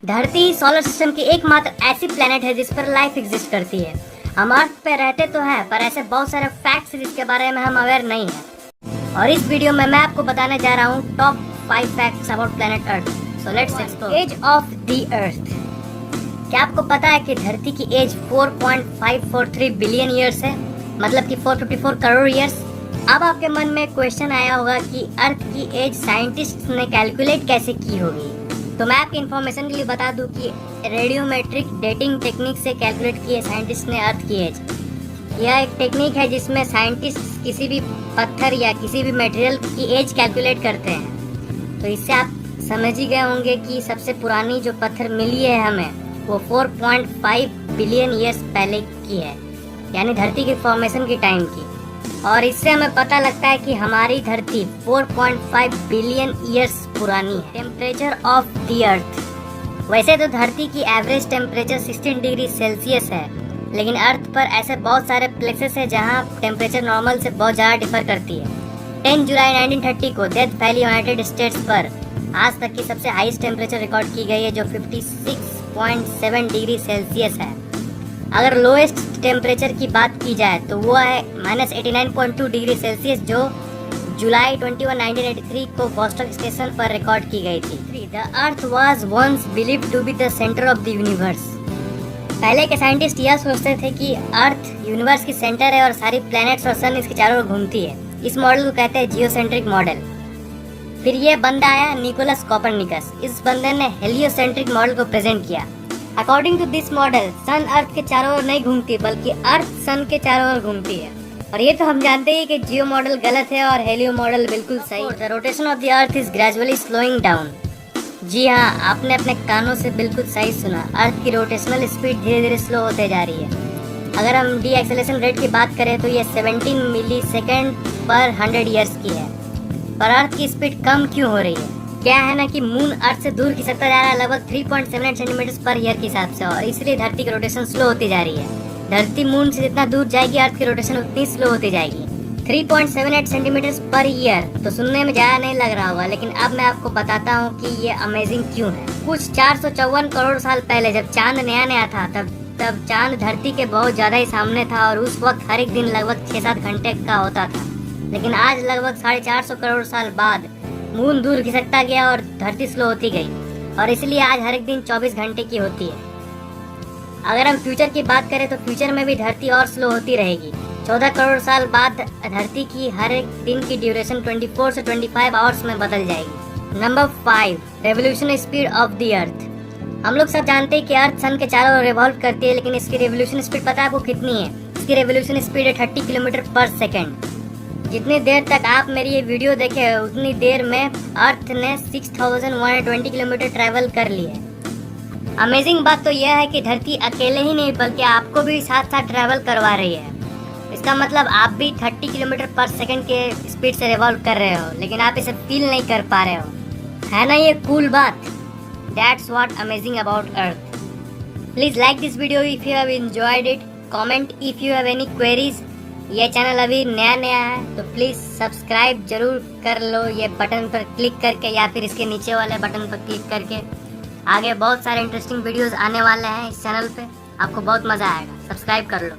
धरती solar system की एकमात्र ऐसी प्लेनेट है जिस पर लाइफ एग्जिस्ट करती है। हम अर्थ पे रहते तो हैं, पर ऐसे बहुत सारे फैक्ट्स हैं जिसके बारे में हम अवेयर नहीं हैं। और इस वीडियो में मैं आपको बताने जा रहा हूँ top 5 facts about planet earth. So let's explore. Age of the earth. क्या आपको पता है कि धरती की एज 4.543 बिलियन ईयर्स है, मतलब कि 454 करोड़ ईयर्स। अब आपके मन में क्वेश्चन आया होगा कि अर्थ की एज साइंटिस्ट ने कैलकुलेट कैसे की होगी। तो मैं आपकी इन्फॉर्मेशन के लिए बता दूं कि रेडियोमेट्रिक डेटिंग टेक्निक से कैलकुलेट की है साइंटिस्ट ने अर्थ की एज। यह एक टेक्निक है जिसमें साइंटिस्ट किसी भी पत्थर या किसी भी मटेरियल की एज कैलकुलेट करते हैं। तो इससे आप समझ ही गए होंगे कि सबसे पुरानी जो पत्थर मिली है हमें वो 4.5 बिलियन ईयर्स पहले की है, यानी धरती की फॉर्मेशन की टाइम की। और इससे हमें पता लगता है कि हमारी धरती 4.5 बिलियन ईयर्स पुरानी है। टेम्परेचर ऑफ द अर्थ। वैसे तो धरती की एवरेज टेम्परेचर 16 डिग्री सेल्सियस है, लेकिन अर्थ पर ऐसे बहुत सारे प्लेसेस है जहां टेम्परेचर नॉर्मल से बहुत ज़्यादा डिफर करती है। 10 जुलाई 1930 को डेथ वैली यूनाइटेड स्टेट्स पर आज तक की सबसे हाईएस्ट टेम्परेचर रिकॉर्ड की गई है, जो 56.7 डिग्री सेल्सियस है। अगर लोएस्ट टेम्परेचर की बात की जाए तो वो है -89.2 डिग्री सेल्सियस, जो जुलाई 21, 1983 को वोस्टॉक स्टेशन पर रिकॉर्ड की गई थी। The earth was once believed to be the centre of the universe. पहले के साइंटिस्ट यह सोचते थे कि अर्थ यूनिवर्स की सेंटर है और सारी प्लैनेट्स और सन इसके चारों ओर घूमती है। इस मॉडल को कहते हैं जियोसेंट्रिक मॉडल। फिर ये बंदा आया निकोलस कोपरनिकस। इस बंदे ने हेलियोसेंट्रिक मॉडल को प्रेजेंट किया। अकॉर्डिंग टू दिस मॉडल सन अर्थ के चारों ओर नहीं घूमती, बल्कि अर्थ सन के चारों ओर घूमती है। और ये तो हम जानते हैं कि जियो मॉडल गलत है और हेलियो मॉडल बिल्कुल सही। The rotation of the earth is gradually slowing down. जी हाँ, आपने अपने कानों से बिल्कुल सही सुना। अर्थ की रोटेशनल स्पीड धीरे धीरे स्लो होते जा रही है। अगर हम डी एक्सेलरेशन रेट की बात करें तो ये 17 मिली सेकेंड पर 100 ईयर्स की है। पर अर्थ की स्पीड कम क्यों हो रही है? क्या है ना कि मून अर्थ से दूर खिसकता जा रहा है, लगभग 3.78 सेंटीमीटर पर ईयर के हिसाब से, और इसलिए धरती की रोटेशन स्लो होती जा रही है। धरती मून से जितना दूर जाएगी अर्थ की रोटेशन उतनी स्लो होती जाएगी। 3.78 सेंटीमीटर पर ईयर तो सुनने में ज्यादा नहीं लग रहा होगा, लेकिन अब मैं आपको बताता हूँ कि ये अमेजिंग क्यों है। कुछ 454 करोड़ साल पहले जब चांद नया नया था, तब चांद धरती के बहुत ज्यादा ही सामने था, और उस वक्त हर एक दिन लगभग 6-7 घंटे का होता था। लेकिन आज लगभग 450 करोड़ साल बाद मून दूर खिसकता गया और धरती स्लो होती गई, और इसलिए आज हर एक दिन 24 घंटे की होती है। अगर हम फ्यूचर की बात करें तो फ्यूचर में भी धरती और स्लो होती रहेगी। 14 करोड़ साल बाद धरती की हर एक दिन की ड्यूरेशन 24 से 25 आवर्स में बदल जाएगी। Number 5, revolution speed of the अर्थ। हम लोग सब जानते हैं कि अर्थ सन के चारों ओर रिवॉल्व करती है, लेकिन इसकी रेवोल्यूशन स्पीड पता है आपको कितनी है? इसकी रेवोल्यूशन स्पीड है 30 किलोमीटर पर सेकेंड। जितनी देर तक आप मेरी ये वीडियो देखे उतनी देर में अर्थ ने 6120 किलोमीटर ट्रैवल कर ली है। अमेजिंग बात तो यह है कि धरती अकेले ही नहीं बल्कि आपको भी साथ साथ ट्रैवल करवा रही है। इसका मतलब आप भी 30 किलोमीटर पर सेकंड के स्पीड से रिवॉल्व कर रहे हो, लेकिन आप इसे फील नहीं कर पा रहे हो। है ना ये कूल बात? That's what amazing about earth. Please like this video if you have enjoyed it. Comment if you have any queries. ये चैनल अभी नया है तो प्लीज सब्सक्राइब जरूर कर लो, ये बटन पर क्लिक करके या फिर इसके नीचे वाले बटन पर क्लिक करके। आगे बहुत सारे इंटरेस्टिंग वीडियोस आने वाले हैं इस चैनल पे, आपको बहुत मजा आएगा। सब्सक्राइब कर लो।